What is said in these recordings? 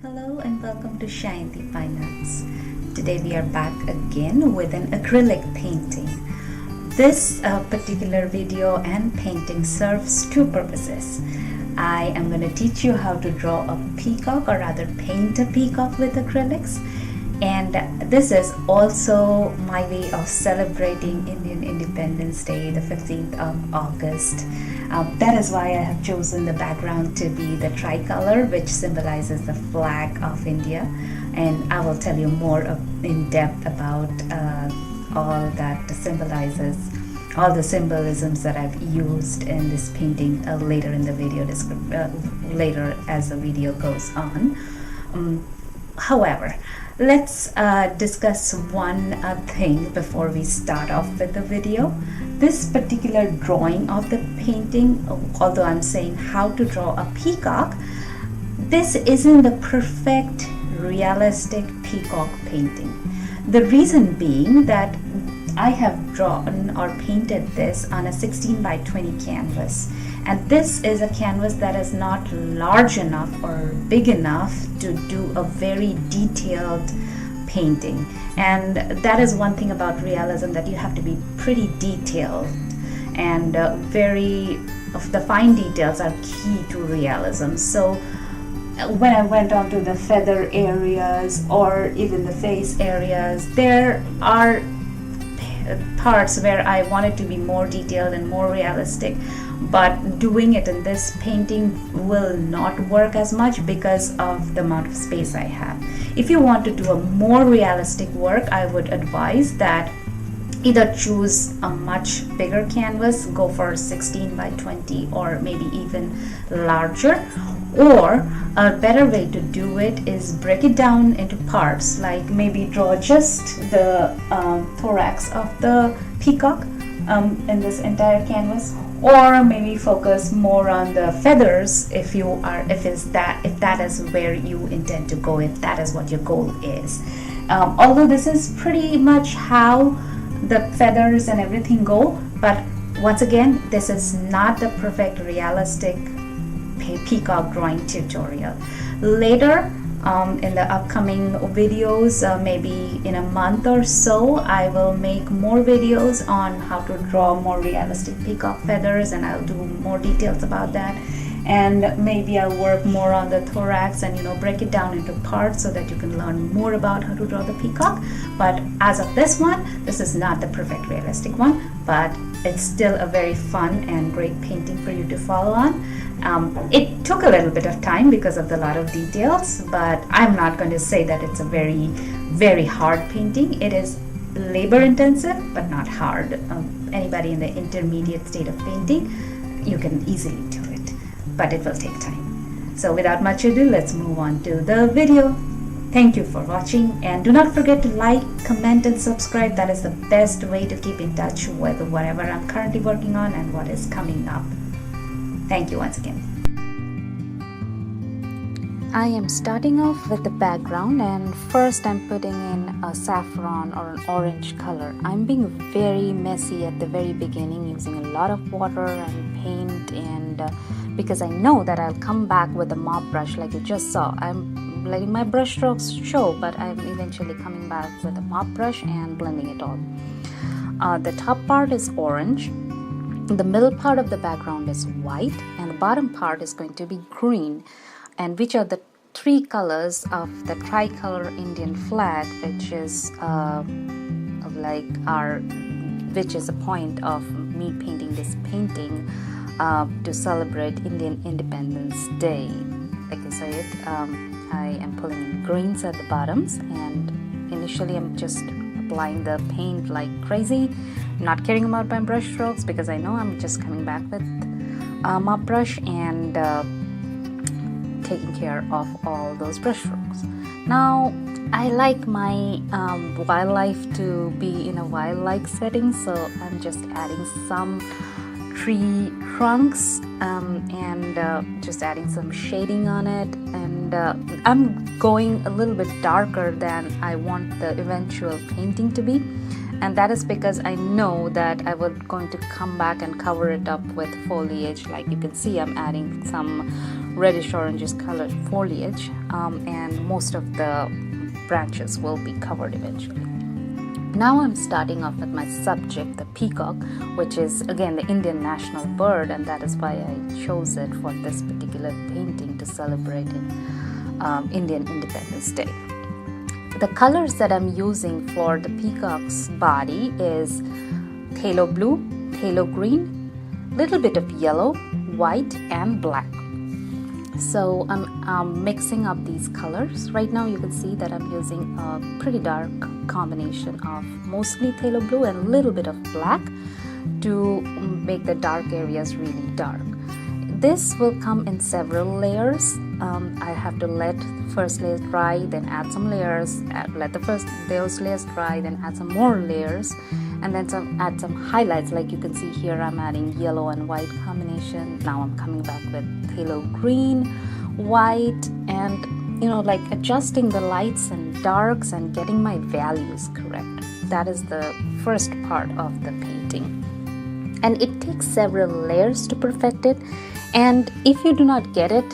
Hello and welcome to Shayanti Fine Arts. Today we are back again with an acrylic painting. This particular video and painting serves two purposes. I am going to teach you how to draw a peacock, or rather paint a peacock with acrylics. And this is also my way of celebrating Indian Independence Day, the 15th of August. That is why I have chosen the background to be the tricolor, which symbolizes the flag of India. And I will tell you more in depth about all that symbolizes, all the symbolisms that I've used in this painting later in the video, later as the video goes on. However, let's discuss one thing before we start off with the video. This particular drawing of the painting, although I'm saying how to draw a peacock, this isn't the perfect realistic peacock painting. The reason being that I have drawn or painted this on a 16 by 20 canvas, and this is a canvas that is not large enough or big enough to do a very detailed painting. And that is one thing about realism, that you have to be pretty detailed, and the fine details are key to realism. So when I went on to the feather areas or even the face areas, there are parts where I wanted to be more detailed and more realistic, but doing it in this painting will not work as much because of the amount of space I have. If you want to do a more realistic work, I would advise that either choose a much bigger canvas, go for 16 by 20 or maybe even larger, or a better way to do it is break it down into parts, like maybe draw just the thorax of the peacock in this entire canvas, or maybe focus more on the feathers if that is where you intend to go, if that is what your goal is. Although this is pretty much how the feathers and everything go, but once again, this is not the perfect realistic peacock drawing tutorial. Later in the upcoming videos, maybe in a month or so, I will make more videos on how to draw more realistic peacock feathers, and I'll do more details about that. And maybe I'll work more on the thorax and break it down into parts so that you can learn more about how to draw the peacock. But as of this one, this is not the perfect realistic one, but it's still a very fun and great painting for you to follow on. It took a little bit of time because of the lot of details, but I'm not going to say that it's a very, very hard painting. It is labor intensive, but not hard. Anybody in the intermediate state of painting, you can easily do it, but it will take time. So without much ado, let's move on to the video. Thank you for watching, and do not forget to like, comment and subscribe. That is the best way to keep in touch with whatever I'm currently working on and what is coming up. Thank you once again. I am starting off with the background, and first I'm putting in a saffron or an orange color. I'm being very messy at the very beginning, using a lot of water and paint, and because I know that I'll come back with a mop brush like you just saw. I'm letting my brush strokes show, but I'm eventually coming back with a mop brush and blending it all. The top part is orange. The middle part of the background is white, and the bottom part is going to be green, and which are the three colors of the tricolor Indian flag, which is which is a point of me painting this painting to celebrate Indian Independence Day. Like I said, I am pulling in greens at the bottoms, and initially I'm just applying the paint like crazy, not caring about my brush strokes because I know I'm just coming back with a mop brush and taking care of all those brush strokes. Now I like my wildlife to be in a wildlife setting, so I'm just adding some tree trunks and just adding some shading on it, and I'm going a little bit darker than I want the eventual painting to be, and that is because I know that I was going to come back and cover it up with foliage. Like you can see, I'm adding some reddish orangish colored foliage, and most of the branches will be covered eventually. Now I'm starting off with my subject, the peacock, which is again the Indian national bird, and that is why I chose it for this particular painting to celebrate in Indian Independence Day. The colors that I'm using for the peacock's body is phthalo blue, phthalo green, little bit of yellow, white and black. So I'm mixing up these colors. Right now you can see that I'm using a pretty dark combination of mostly phthalo blue and a little bit of black to make the dark areas really dark. This will come in several layers. I have to let the first layer dry, then add some layers, let those layers dry, then add some more layers, and then add some highlights. Like you can see here, I'm adding yellow and white combination. Now I'm coming back with phthalo green, white, and like adjusting the lights and darks and getting my values correct. That is the first part of the painting, and it takes several layers to perfect it. And if you do not get it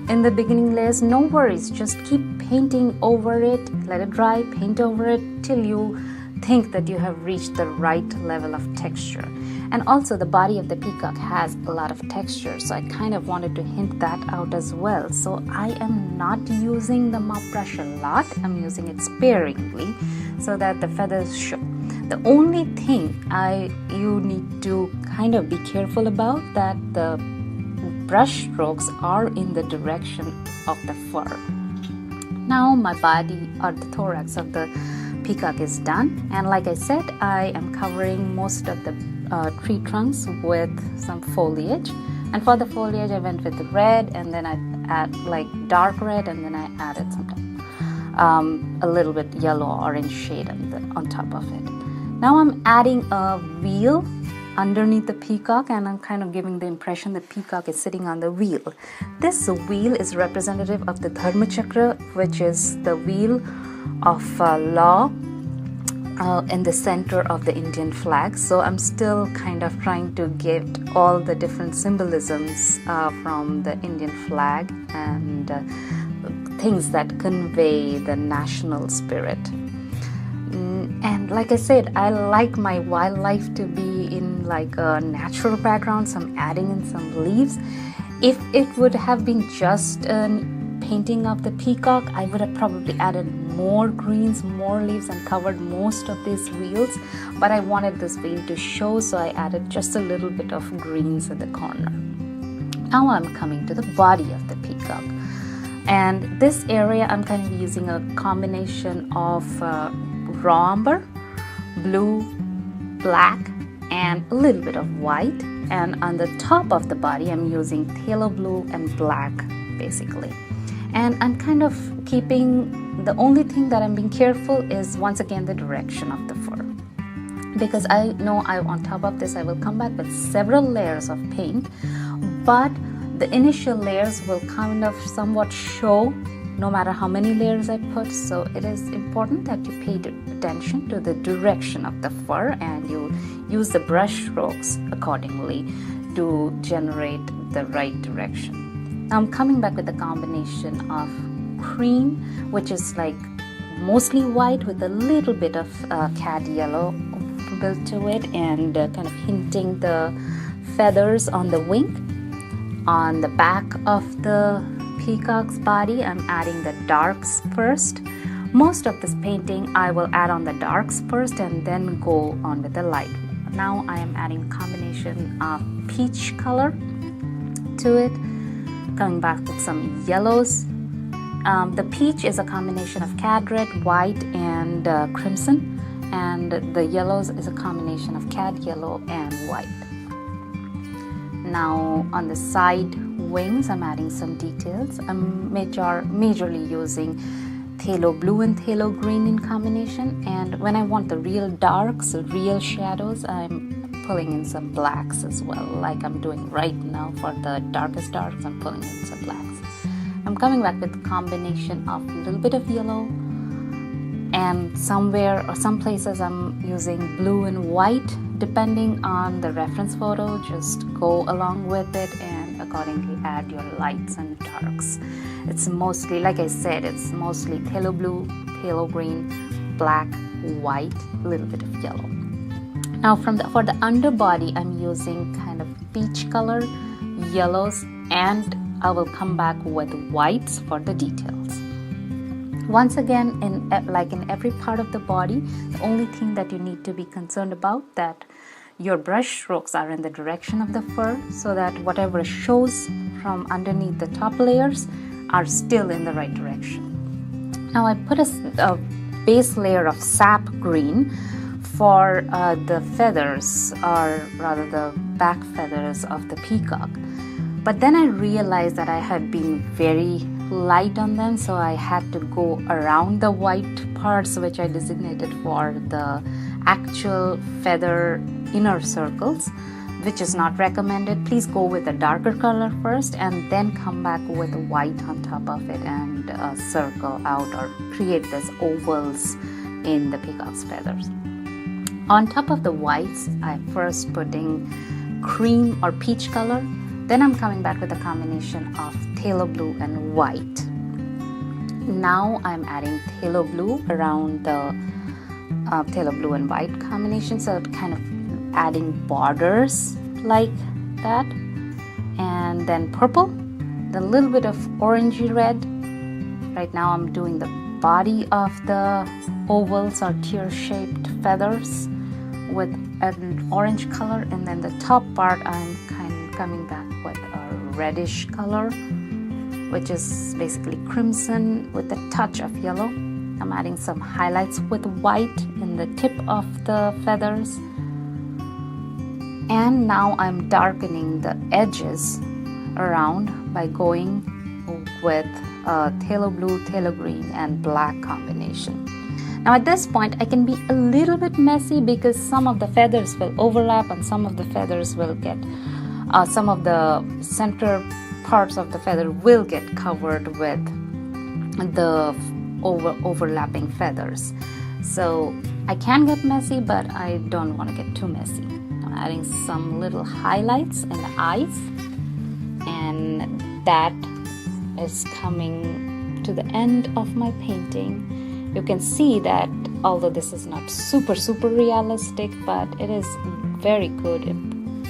in the beginning layers, no worries, just keep painting over it, let it dry, paint over it till you think that you have reached the right level of texture. And also the body of the peacock has a lot of texture, so I kind of wanted to hint that out as well. So I am not using the mop brush a lot, I'm using it sparingly so that the feathers show. The only thing you need to kind of be careful about that the brush strokes are in the direction of the fur. Now my body or the thorax of the peacock is done, and like I said, I am covering most of the tree trunks with some foliage. And for the foliage I went with the red, and then I add like dark red, and then I added a little bit yellow orange shade on top of it. Now I'm adding a wheel underneath the peacock, and I'm kind of giving the impression the peacock is sitting on the wheel. This wheel is representative of the dharma-chakra, which is the wheel of law in the center of the Indian flag. So I'm still kind of trying to get all the different symbolisms from the Indian flag and things that convey the national spirit. And like I said, I like my wildlife to be in like a natural background, so I'm adding in some leaves. If it would have been just a painting of the peacock, I would have probably added more greens, more leaves, and covered most of these wheels. But I wanted this wheel to show, so I added just a little bit of greens in the corner. Now I'm coming to the body of the peacock. And this area I'm kind of using a combination of raw umber, blue, black, and a little bit of white. And on the top of the body I'm using phthalo blue and black basically. And I'm kind of keeping, the only thing that I'm being careful is once again the direction of the fur, because I know on top of this I will come back with several layers of paint, but the initial layers will kind of somewhat show no matter how many layers I put. So it is important that you pay attention to the direction of the fur and you use the brush strokes accordingly to generate the right direction. Now I'm coming back with a combination of cream, which is like mostly white with a little bit of cad yellow built to it, and kind of hinting the feathers on the wing. On the back of the peacock's body, I'm adding the darks first. Most of this painting I will add on the darks first and then go on with the light. Now I am adding a combination of peach color to it, coming back with some yellows. The peach is a combination of cad red, white, and crimson, and the yellows is a combination of cad yellow and white. Now on the side wings I'm adding some details. I'm majorly using phthalo blue and phthalo green in combination, and when I want the real darks, real shadows, I'm pulling in some blacks as well, like I'm doing right now. For the darkest darks I'm pulling in some blacks. I'm coming back with a combination of a little bit of yellow, and somewhere or some places I'm using blue and white depending on the reference photo, just go along with it and accordingly add your lights and darks. It's mostly, like I said, it's mostly phthalo blue, phthalo green, black, white, a little bit of yellow. Now for the underbody, I'm using kind of peach color, yellows, and I will come back with whites for the details. Once again, like in every part of the body, the only thing that you need to be concerned about that your brush strokes are in the direction of the fur, so that whatever shows from underneath the top layers are still in the right direction. Now I put a base layer of sap green for the feathers, or rather the back feathers of the peacock. But then I realized that I had been very light on them, so I had to go around the white parts which I designated for the actual feather inner circles, which is not recommended. Please go with a darker color first and then come back with white on top of it and circle out or create these ovals in the peacock's feathers. On top of the whites, I'm first putting cream or peach color. Then I'm coming back with a combination of phthalo blue and white. Now I'm adding phthalo blue around the phthalo blue and white combination, so kind of adding borders like that. And then purple, then a little bit of orangey red. Right now I'm doing the body of the ovals or tear-shaped feathers with an orange color, and then the top part I'm coming back with a reddish color, which is basically crimson with a touch of yellow. I'm adding some highlights with white in the tip of the feathers, and now I'm darkening the edges around by going with phthalo blue, phthalo green, and black combination. Now at this point I can be a little bit messy because some of the feathers will overlap and some of the feathers will get some of the center parts of the feather will get covered with the overlapping feathers. So I can get messy, but I don't want to get too messy. I'm adding some little highlights in the eyes, and that is coming to the end of my painting. You can see that although this is not super realistic, but it is very good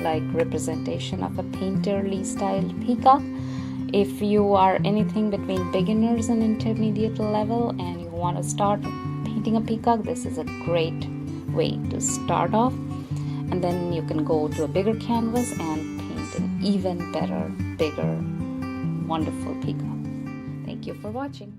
like representation of a painterly styled peacock. If you are anything between beginners and intermediate level and you want to start painting a peacock, this is a great way to start off, and then you can go to a bigger canvas and paint an even better, bigger, wonderful peacock. Thank you for watching.